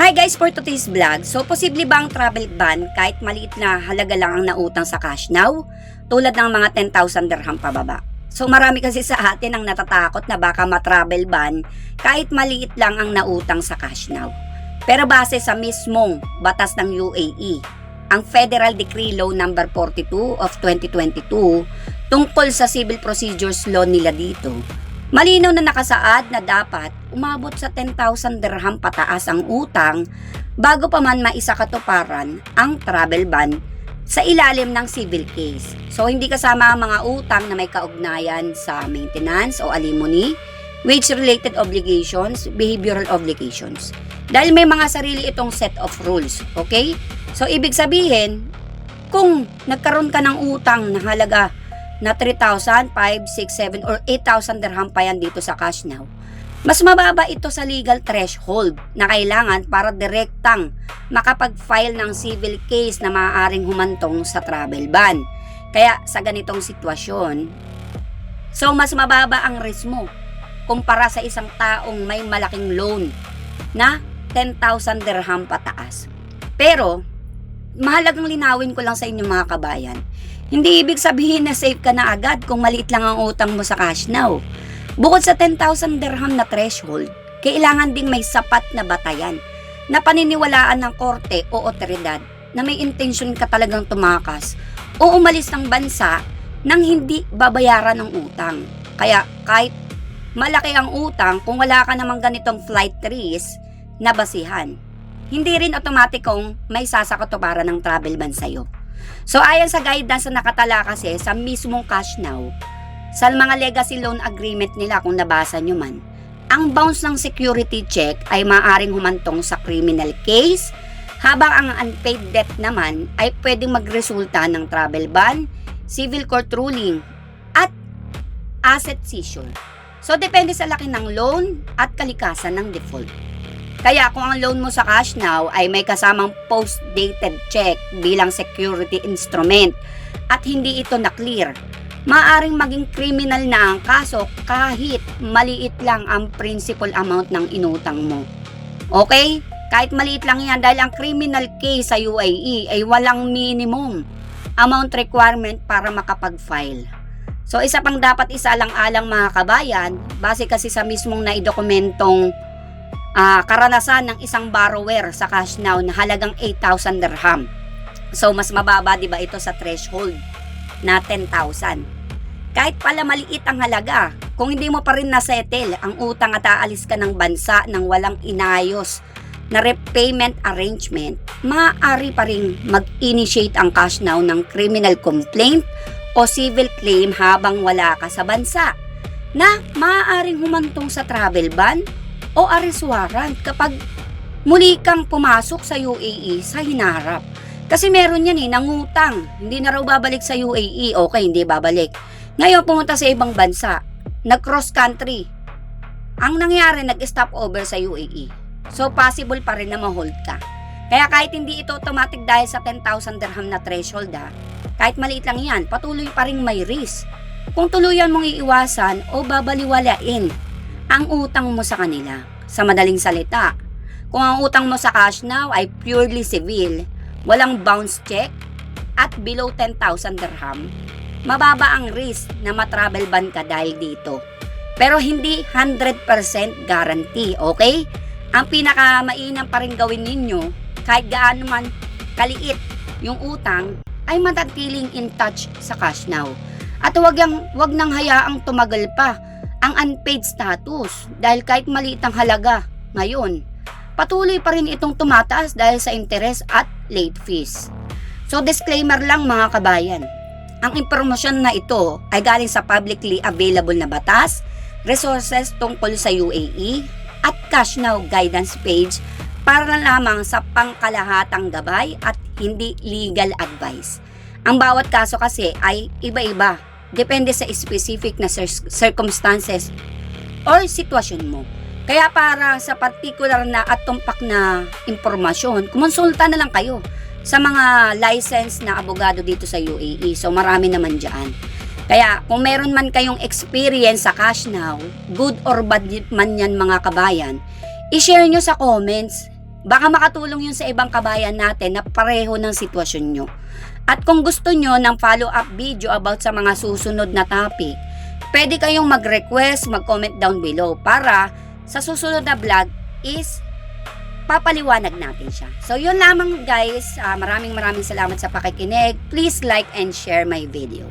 Hi guys, for today's vlog. So, posible ba ang travel ban kahit maliit na halaga lang ang nautang sa cash now? Tulad ng mga 10,000 dirham pababa. So, marami kasi sa atin ang natatakot na baka ma-travel ban kahit maliit lang ang nautang sa cash now. Pero base sa mismong batas ng UAE, ang Federal Decree Law No. 42 of 2022 tungkol sa Civil Procedures Law nila dito, malinaw na nakasaad na dapat umabot sa 10,000 dirham pataas ang utang bago pa man maisakatuparan ang travel ban sa ilalim ng civil case. So, hindi kasama ang mga utang na may kaugnayan sa maintenance o alimony, wage-related obligations, behavioral obligations. Dahil may mga sarili itong set of rules, okay? So, ibig sabihin, kung nagkaroon ka ng utang na halaga na 3,000, 5, 6, 7, or 8,000 dirham pa yan dito sa cash now, mas mababa ito sa legal threshold na kailangan para direktang makapag-file ng civil case na maaaring humantong sa travel ban. Kaya sa ganitong sitwasyon, so mas mababa ang risk mo kumpara sa isang taong may malaking loan na 10,000 dirham pataas. Pero, mahalagang linawin ko lang sa inyo mga kabayan, hindi ibig sabihin na safe ka na agad kung maliit lang ang utang mo sa cash now. Bukod sa 10,000 dirham na threshold, kailangan ding may sapat na batayan na paniniwalaan ng korte o otoridad na may intensyon ka talagang tumakas o umalis ng bansa nang hindi babayaran ng utang. Kaya kahit malaki ang utang, kung wala ka namang ganitong flight risk na basihan, hindi rin otomatikong may sasakatuparan ng travel ban sa'yo. So, ayon sa guidance na nakatala kasi sa mismong cash now, sa mga legacy loan agreement nila kung nabasa nyo man, ang bounce ng security check ay maaaring humantong sa criminal case, habang ang unpaid debt naman ay pwedeng magresulta ng travel ban, civil court ruling, at asset seizure. So, depende sa laki ng loan at kalikasan ng default. Kaya kung ang loan mo sa cash now ay may kasamang post-dated check bilang security instrument at hindi ito na-clear, maaaring maging criminal na ang kaso kahit maliit lang ang principal amount ng inutang mo. Okay? Kahit maliit lang yan dahil ang criminal case sa UAE ay walang minimum amount requirement para makapag-file. So, isa pang dapat isalang-alang mga kabayan, base kasi sa mismong naidokumentong karanasan ng isang borrower sa cash now na halagang 8,000 dirham. So, mas mababa diba ito sa threshold na 10,000. Kahit pala maliit ang halaga, kung hindi mo pa rin nasettle ang utang at aalis ka ng bansa nang walang inayos na repayment arrangement, maaari pa rin mag-initiate ang cash now ng criminal complaint o civil claim habang wala ka sa bansa na maaaring humantong sa travel ban o arrest warrant kapag muli kang pumasok sa UAE sa hinaharap. Kasi meron yan nangutang, hindi na raw babalik sa UAE, okay, hindi babalik. Ngayon pumunta sa ibang bansa, nag-cross country. Ang nangyari, nag-stop over sa UAE. So possible pa rin na ma-hold ka. Kaya kahit hindi ito automatic dahil sa 10,000 dirham na threshold, kahit maliit lang yan, patuloy pa rin may risk. Kung tuluyan mong iiwasan o babaliwalain ang utang mo sa kanila. Sa madaling salita, kung ang utang mo sa cash now ay purely civil, walang bounce check, at below 10,000 dirham, mababa ang risk na matravel ban ka dahil dito. Pero hindi 100% guarantee, okay? Ang pinakamainam pa rin gawin ninyo, kahit gaano man kaliit yung utang, ay manatiling in touch sa cash now. At wag nang hayaang tumagal pa ang unpaid status dahil kahit maliit ang halaga ngayon, patuloy pa rin itong tumataas dahil sa interest at late fees. So disclaimer lang mga kabayan, ang impormasyon na ito ay galing sa publicly available na batas, resources tungkol sa UAE at cash now guidance page para lamang sa pangkalahatang gabay at hindi legal advice. Ang bawat kaso kasi ay iba-iba. Depende sa specific na circumstances or sitwasyon mo. Kaya para sa particular na at tumpak na impormasyon, kumonsulta na lang kayo sa mga licensed na abogado dito sa UAE. So marami naman dyan. Kaya kung meron man kayong experience sa cash now, good or bad man yan mga kabayan, i-share nyo sa comments Baka makatulong yun sa ibang kabayan natin na pareho ng sitwasyon nyo. At kung gusto nyo ng follow-up video about sa mga susunod na topic, pwede kayong mag-request, mag-comment down below para sa susunod na vlog is papaliwanag natin siya. So yun lamang guys, maraming salamat sa pakikinig. Please like and share my video.